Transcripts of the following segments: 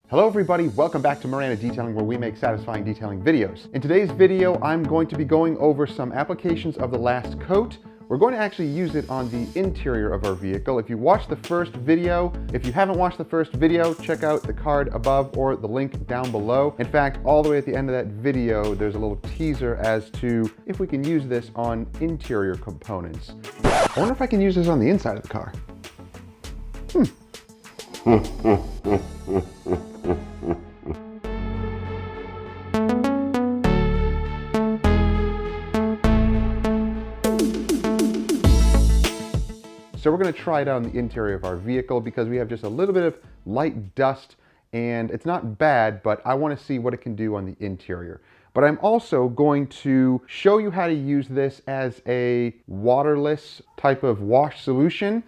Hello everybody, welcome back to Miranda Detailing, where we make satisfying detailing videos. In today's video, I'm going to be going over some applications of the last coat. We're going to actually use it on the interior of our vehicle. If you watched the first video, if you haven't watched the first video, check out the card above or the link down below. In fact, all the way at the end of that video, there's a little teaser as to if we can use this on interior components. I wonder if I can use this on the inside of the car. So we're going to try it out on the interior of our vehicle because we have just a little bit of light dust and it's not bad, but I want to see what it can do on the interior. But I'm also going to show you how to use this as a waterless type of wash solution.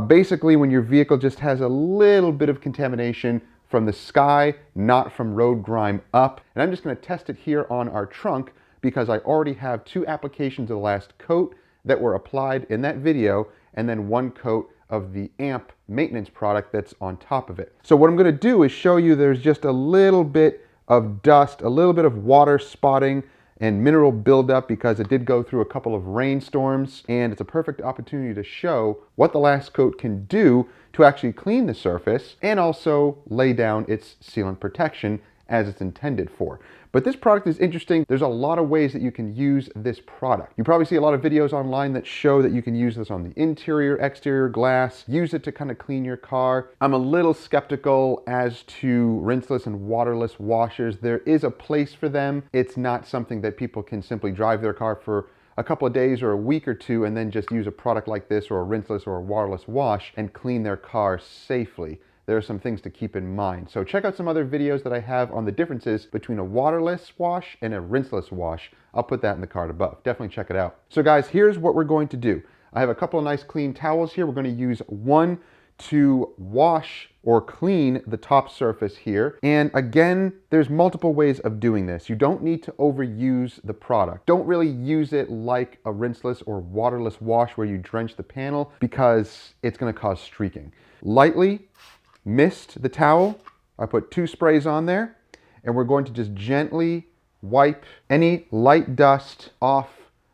Basically, when your vehicle just has a little bit of contamination from the sky, not from road grime up. And I'm just going to test it here on our trunk because I already have two applications of the last coat that were applied in that video, and then one coat of the AMP maintenance product that's on top of it. So what I'm going to do is show you there's just a little bit of dust, a little bit of water spotting and mineral buildup because it did go through a couple of rainstorms, and it's a perfect opportunity to show what the last coat can do to actually clean the surface and also lay down its sealant protection as it's intended for. But this product is interesting. There's a lot of ways that you can use this product. You probably see a lot of videos online that show that you can use this on the interior, exterior glass, use it to kind of clean your car. I'm a little skeptical as to rinseless and waterless washers. There is a place for them. It's not something that people can simply drive their car for a couple of days or a week or two and then just use a product like this or a rinseless or a waterless wash and clean their car safely. There are some things to keep in mind. So check out some other videos that I have on the differences between a waterless wash and a rinseless wash. I'll put that in the card above. Definitely check it out. So guys, here's what we're going to do. I have a couple of nice clean towels here. We're going to use one to wash or clean the top surface here. And again, there's multiple ways of doing this. You don't need to overuse the product. Don't really use it like a rinseless or waterless wash where you drench the panel because it's going to cause streaking. Lightly mist the towel. I put 2 sprays on there, and we're going to just gently wipe any light dust off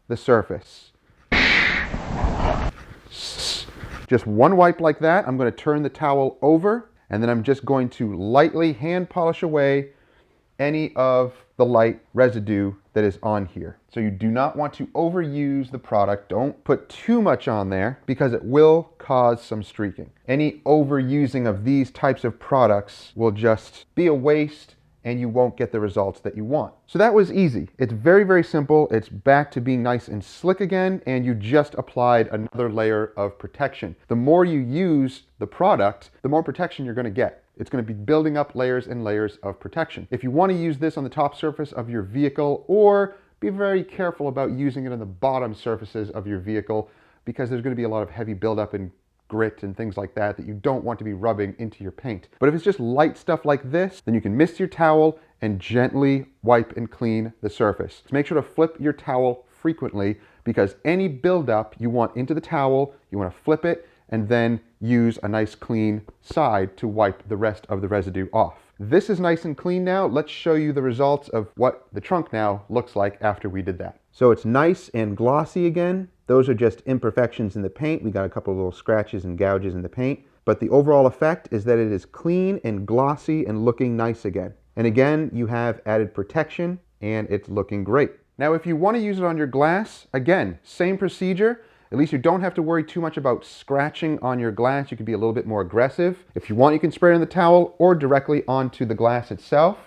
the surface. Just one wipe like that. I'm going to turn the towel over, and then I'm just going to lightly hand polish away any of the light residue that is on here. So you do not want to overuse the product. Don't put too much on there because it will cause some streaking. Any overusing of these types of products will just be a waste and you won't get the results that you want. So that was easy. It's very, very simple. It's back to being nice and slick again, and you just applied another layer of protection. The more you use the product, the more protection you're going to get. It's going to be building up layers and layers of protection. If you want to use this on the top surface of your vehicle, or be very careful about using it on the bottom surfaces of your vehicle, because there's going to be a lot of heavy buildup and grit and things like that that you don't want to be rubbing into your paint. But if it's just light stuff like this, then you can mist your towel and gently wipe and clean the surface. So make sure to flip your towel frequently because any buildup you want into the towel, you want to flip it and then use a nice clean side to wipe the rest of the residue off. This is nice and clean now. Let's show you the results of what the trunk now looks like after we did that. So it's nice and glossy again. Those are just imperfections in the paint. We got a couple of little scratches and gouges in the paint, but the overall effect is that it is clean and glossy and looking nice again. And again, you have added protection and it's looking great. Now, if you want to use it on your glass, again, same procedure. At least you don't have to worry too much about scratching on your glass. You can be a little bit more aggressive. If you want, you can spray it on the towel or directly onto the glass itself.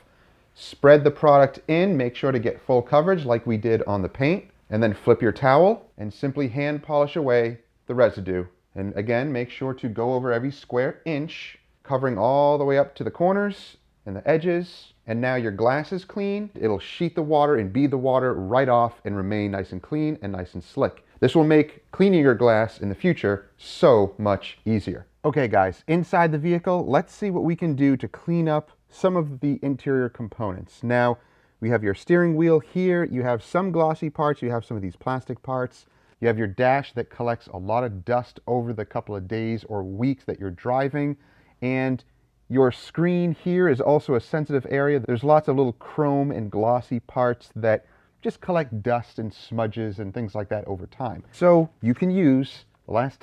Spread the product in, make sure to get full coverage like we did on the paint, and then flip your towel and simply hand polish away the residue. And again, make sure to go over every square inch, covering all the way up to the corners and the edges. And now your glass is clean. It'll sheet the water and bead the water right off and remain nice and clean and nice and slick. This will make cleaning your glass in the future so much easier. Okay guys, inside the vehicle, let's see what we can do to clean up some of the interior components. Now, we have your steering wheel here. You have some glossy parts. You have some of these plastic parts. You have your dash that collects a lot of dust over the couple of days or weeks that you're driving. And Your screen here is also a sensitive area. There's lots of little chrome and glossy parts that just collect dust and smudges and things like that over time. So you can use the last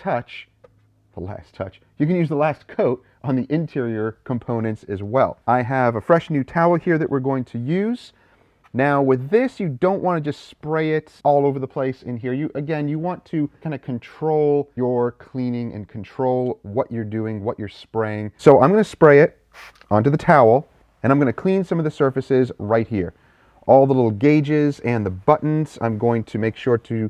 you can use the last coat on the interior components as well. I have a fresh new towel here that we're going to use. Now with this, you don't want to just spray it all over the place in here. You want to kind of control your cleaning and control what you're doing, what you're spraying. So I'm going to spray it onto the towel, and I'm going to clean some of the surfaces right here. All the little gauges and the buttons, I'm going to make sure to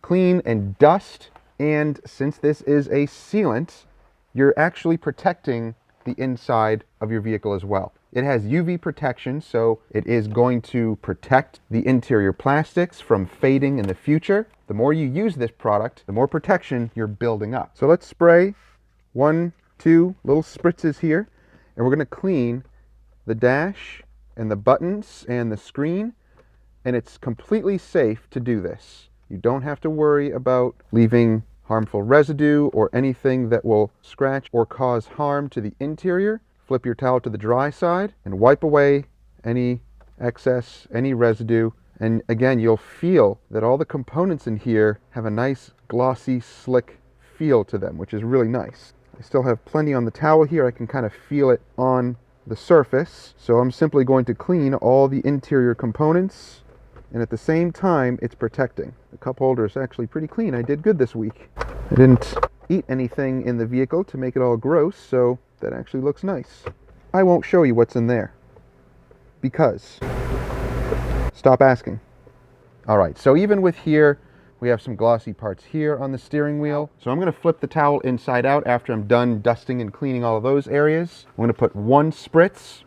clean and dust. And since this is a sealant, you're actually protecting the inside of your vehicle as well. It has UV protection, so it is going to protect the interior plastics from fading in the future. The more you use this product, the more protection you're building up. So let's spray 1, 2 little spritzes here, and we're going to clean the dash and the buttons and the screen, and it's completely safe to do this. You don't have to worry about leaving harmful residue or anything that will scratch or cause harm to the interior. Flip your towel to the dry side and wipe away any excess, any residue. And again, you'll feel that all the components in here have a nice glossy, slick feel to them, which is really nice. I still have plenty on the towel here. I can kind of feel it on the surface. So I'm simply going to clean all the interior components, and at the same time, it's protecting. The cup holder is actually pretty clean. I did good this week. I didn't eat anything in the vehicle to make it all gross, so that actually looks nice. I won't show you what's in there, because stop asking. All right, so even with here, we have some glossy parts here on the steering wheel. So I'm going to flip the towel inside out after I'm done dusting and cleaning all of those areas. I'm going to put 1 spritz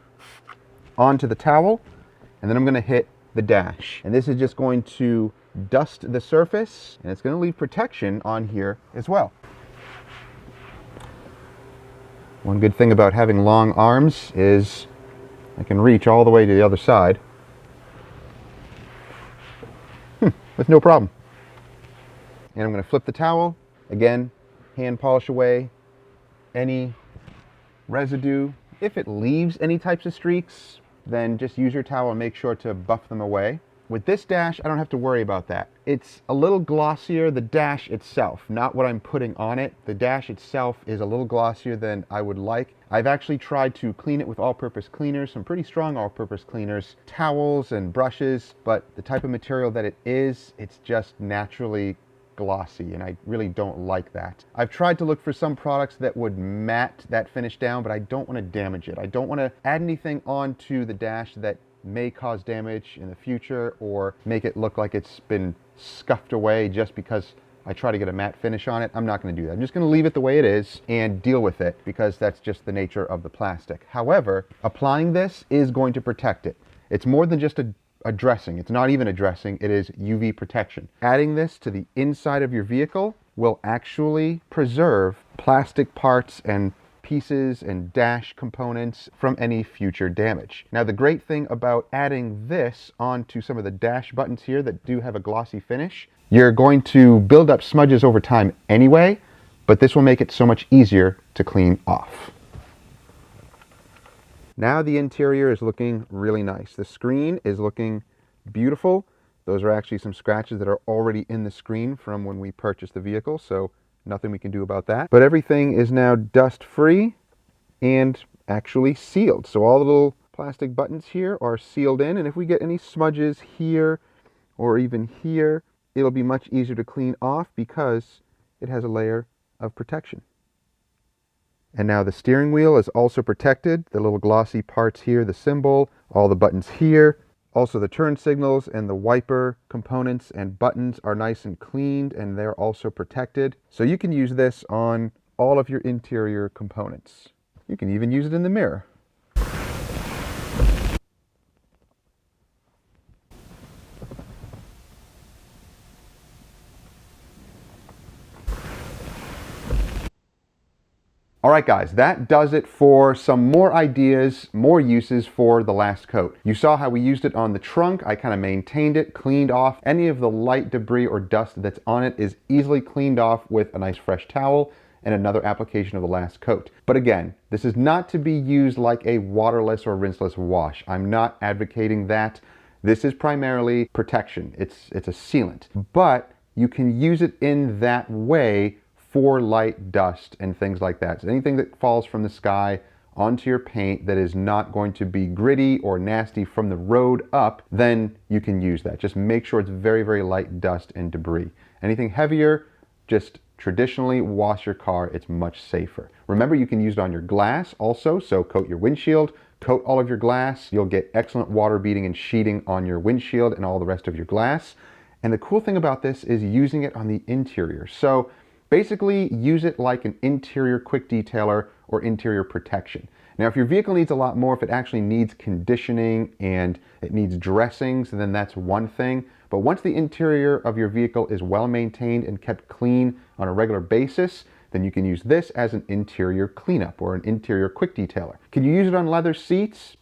onto the towel, and then I'm going to hit the dash. And this is just going to dust the surface, and it's going to leave protection on here as well. One good thing about having long arms is I can reach all the way to the other side with no problem. And I'm going to flip the towel. Again, hand polish away any residue. If it leaves any types of streaks, then just use your towel and make sure to buff them away. With this dash, I don't have to worry about that. It's a little glossier, the dash itself, not what I'm putting on it. The dash itself is a little glossier than I would like. I've actually tried to clean it with all-purpose cleaners, some pretty strong all-purpose cleaners, towels and brushes, but the type of material that it is, it's just naturally glossy, and I really don't like that. I've tried to look for some products that would matte that finish down, but I don't want to damage it. I don't want to add anything onto the dash that may cause damage in the future or make it look like it's been scuffed away just because I try to get a matte finish on it. I'm not going to do that. I'm just going to leave it the way it is and deal with it, because that's just the nature of the plastic. However, applying this is going to protect it. It's more than just a dressing. It's not even a dressing. It is UV protection. Adding this to the inside of your vehicle will actually preserve plastic parts and pieces and dash components from any future damage. Now, the great thing about adding this onto some of the dash buttons here that do have a glossy finish, you're going to build up smudges over time anyway, but this will make it so much easier to clean off. Now the interior is looking really nice. The screen is looking beautiful. Those are actually some scratches that are already in the screen from when we purchased the vehicle, so nothing we can do about that. But everything is now dust-free and actually sealed. So all the little plastic buttons here are sealed in, and if we get any smudges here or even here, it'll be much easier to clean off because it has a layer of protection. And now the steering wheel is also protected. The little glossy parts here, the symbol, all the buttons here. Also the turn signals and the wiper components and buttons are nice and cleaned, and they're also protected. So you can use this on all of your interior components. You can even use it in the mirror. All right, guys, that does it for some more ideas, more uses for the last coat. You saw how we used it on the trunk. I kind of maintained it, cleaned off. Any of the light debris or dust that's on it is easily cleaned off with a nice fresh towel and another application of the last coat. But again, This is not to be used like a waterless or rinseless wash. I'm not advocating that. This is primarily protection. It's a sealant, but you can use it in that way for light dust and things like that. So anything that falls from the sky onto your paint that is not going to be gritty or nasty from the road up, then you can use that. Just make sure it's very, very light dust and debris. Anything heavier, just traditionally wash your car. It's much safer. Remember, you can use it on your glass also, so coat your windshield, coat all of your glass. You'll get excellent water beading and sheeting on your windshield and all the rest of your glass. And the cool thing about this is using it on the interior. So basically use it like an interior quick detailer or interior protection. Now, if your vehicle needs a lot more, if it actually needs conditioning and it needs dressings, then that's one thing. But once the interior of your vehicle is well maintained and kept clean on a regular basis, then you can use this as an interior cleanup or an interior quick detailer. Can you use it on leather seats?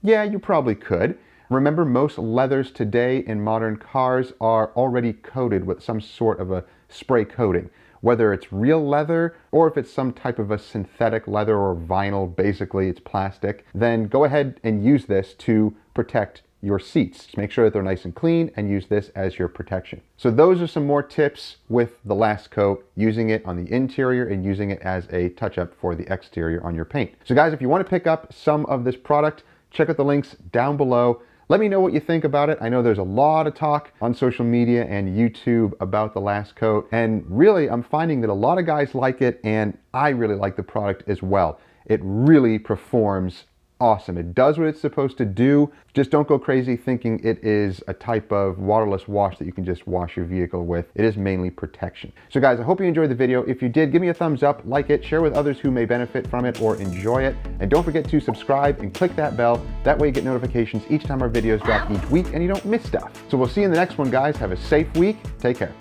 Yeah, you probably could. Remember, most leathers today in modern cars are already coated with some sort of a spray coating. Whether it's real leather or if it's some type of a synthetic leather or vinyl, basically it's plastic, then go ahead and use this to protect your seats. Just make sure that they're nice and clean and use this as your protection. So those are some more tips with the last coat, using it on the interior and using it as a touch-up for the exterior on your paint. So guys, if you want to pick up some of this product, check out the links down below. Let me know what you think about it. I know there's a lot of talk on social media and YouTube about the last coat, and really I'm finding that a lot of guys like it, and I really like the product as well. It really performs awesome. It does what it's supposed to do. Just don't go crazy thinking it is a type of waterless wash that you can just wash your vehicle with. It is mainly protection. So guys, I hope you enjoyed the video. If you did, give me a thumbs up, like it, share with others who may benefit from it or enjoy it. And don't forget to subscribe and click that bell. That way you get notifications each time our videos drop each week and you don't miss stuff. So we'll see you in the next one, guys. Have a safe week. Take care.